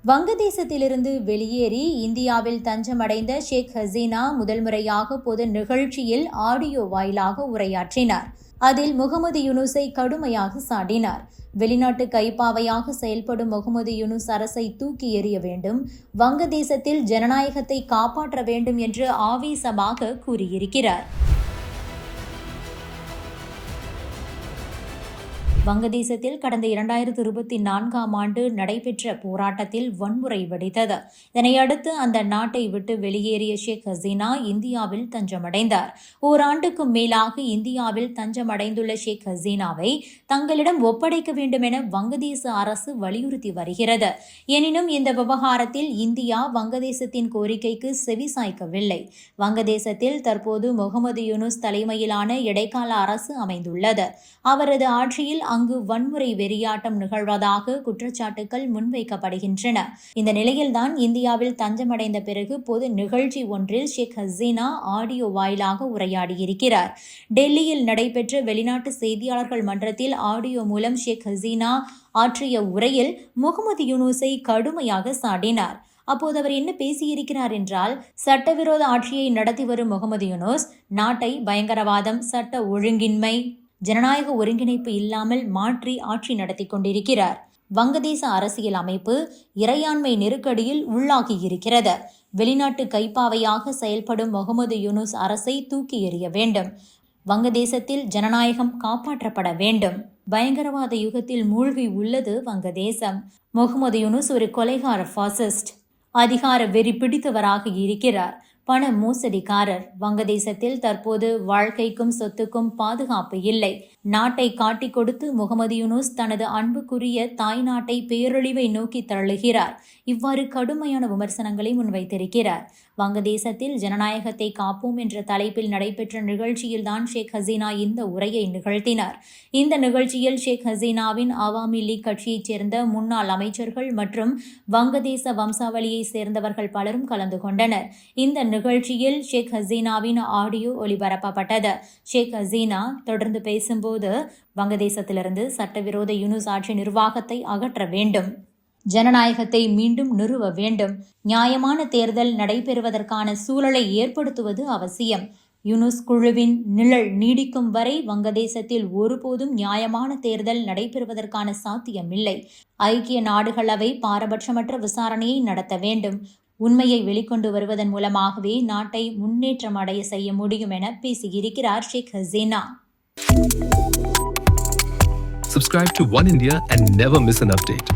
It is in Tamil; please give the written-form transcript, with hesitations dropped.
வங்கதேசத்திலிருந்து வெளியேறி இந்தியாவில் தஞ்சமடைந்த ஷேக் ஹசீனா முதல் முறையாக பொது நிகழ்ச்சியில் ஆடியோ வாயிலாக உரையாற்றினார். அதில் முகமது யூனுஸை கடுமையாக சாடினார். வெளிநாட்டு கைப்பாவையாக செயல்படும் முகமது யூனுஸ் அரசை தூக்கி எறிய வேண்டும், வங்கதேசத்தில் ஜனநாயகத்தை காப்பாற்ற வேண்டும் என்று ஆவேசமாக கூறியிருக்கிறார். வங்கதேசத்தில் கடந்த 2024ஆம் ஆண்டு நடைபெற்ற போராட்டத்தில் வன்முறை வெடித்தது. இதனையடுத்து அந்த நாட்டை விட்டு வெளியேறிய ஷேக் ஹசீனா இந்தியாவில் தஞ்சமடைந்தார். ஓராண்டுக்கும் மேலாக இந்தியாவில் தஞ்சமடைந்துள்ள ஷேக் ஹசீனாவை தங்களிடம் ஒப்படைக்க வேண்டும் என வங்கதேச அரசு வலியுறுத்தி வருகிறது. எனினும் இந்த விவகாரத்தில் இந்தியா வங்கதேசத்தின் கோரிக்கைக்கு செவிசாய்க்கவில்லை. வங்கதேசத்தில் தற்போது முகமது யூனுஸ் தலைமையிலான இடைக்கால அரசு அமைந்துள்ளது. அவரது ஆட்சியில் அங்கு வன்முறை வெறியாட்டம் நிகழ்வதாக குற்றச்சாட்டுகள் முன்வைக்கப்படுகின்றன. இந்த நிலையில்தான் இந்தியாவில் தஞ்சமடைந்த பிறகு பொது நிகழ்ச்சி ஒன்றில் ஷேக் ஹசீனா ஆடியோ வாயிலாக உரையாடியிருக்கிறார். டெல்லியில் நடைபெற்ற வெளிநாட்டு செய்தியாளர்கள் மன்றத்தில் ஆடியோ மூலம் ஷேக் ஹசீனா ஆற்றிய உரையில் முகமது யூனுஸை கடுமையாக சாடினார். அப்போது அவர் என்ன பேசியிருக்கிறார் என்றால், சட்டவிரோத ஆட்சியை நடத்தி வரும் முகமது யூனுஸ் நாட்டை பயங்கரவாதம், சட்ட ஒழுங்கின்மை, ஜனநாயக ஒருங்கிணைப்பு இல்லாமல் மாற்றி ஆட்சி நடத்தி கொண்டிருக்கிறார். வங்கதேச அரசியல் அமைப்பு இறையாண்மை நெருக்கடியில் உள்ளாகியிருக்கிறது. வெளிநாட்டு கைப்பாவையாக செயல்படும் முகமது யூனுஸ் அரசை தூக்கி எறிய வேண்டும். வங்கதேசத்தில் ஜனநாயகம் காப்பாற்றப்பட வேண்டும். பயங்கரவாத யுகத்தில் மூழ்கி உள்ளது வங்கதேசம். முகமது யூனுஸ் ஒரு கொலைகார பாசிஸ்ட், அதிகார வெறி பிடித்தவராக இருக்கிறார். பண மோசடிக்காரர். வங்கதேசத்தில் தற்போது வாழ்க்கைக்கும் சொத்துக்கும் பாதுகாப்பு இல்லை. நாட்டை காட்டிக் கொடுத்து முகமது யூனுஸ் தனது அன்புக்குரிய தாய் நாட்டை பேரழிவை நோக்கி தள்ளுகிறார். இவ்வாறு கடுமையான விமர்சனங்களை முன்வைத்திருக்கிறார். வங்கதேசத்தில் ஜனநாயகத்தை காப்போம் என்ற தலைப்பில் நடைபெற்ற நிகழ்ச்சியில்தான் ஷேக் ஹசீனா இந்த உரையை நிகழ்த்தினார். இந்த நிகழ்ச்சியில் ஷேக் ஹசீனாவின் அவாமி லீக் கட்சியைச் சேர்ந்த முன்னாள் அமைச்சர்கள் மற்றும் வங்கதேச வம்சாவளியைச் சேர்ந்தவர்கள் பலரும் கலந்து கொண்டனர். இந்த நிகழ்ச்சியில் ஷேக் ஹசீனாவின் ஆடியோ ஒளிபரப்பப்பட்டது. ஷேக் ஹசீனா தொடர்ந்து பேசும்போது, வங்கதேசத்திலிருந்து சட்டவிரோத யூனுஸ் ஆட்சி நிர்வாகத்தை அகற்ற வேண்டும், ஜனநாயகத்தை மீண்டும் நிறுவ வேண்டும், நியாயமான தேர்தல் நடைபெறுவதற்கான சூழலை ஏற்படுத்துவது அவசியம். யூனுஸ் குழுவின் நிழல் நீடிக்கும் வரை வங்கதேசத்தில் ஒருபோதும் நியாயமான தேர்தல் நடைபெறுவதற்கான சாத்தியமில்லை. ஐக்கிய நாடுகள் அவை பாரபட்சமற்ற விசாரணையை நடத்த வேண்டும். உண்மையை வெளிக்கொண்டு வருவதன் மூலமாகவே நாட்டை முன்னேற்றம் அடைய செய்ய முடியும் என பேசியிருக்கிறார் Sheikh Hasina. Subscribe to One India and never miss an update.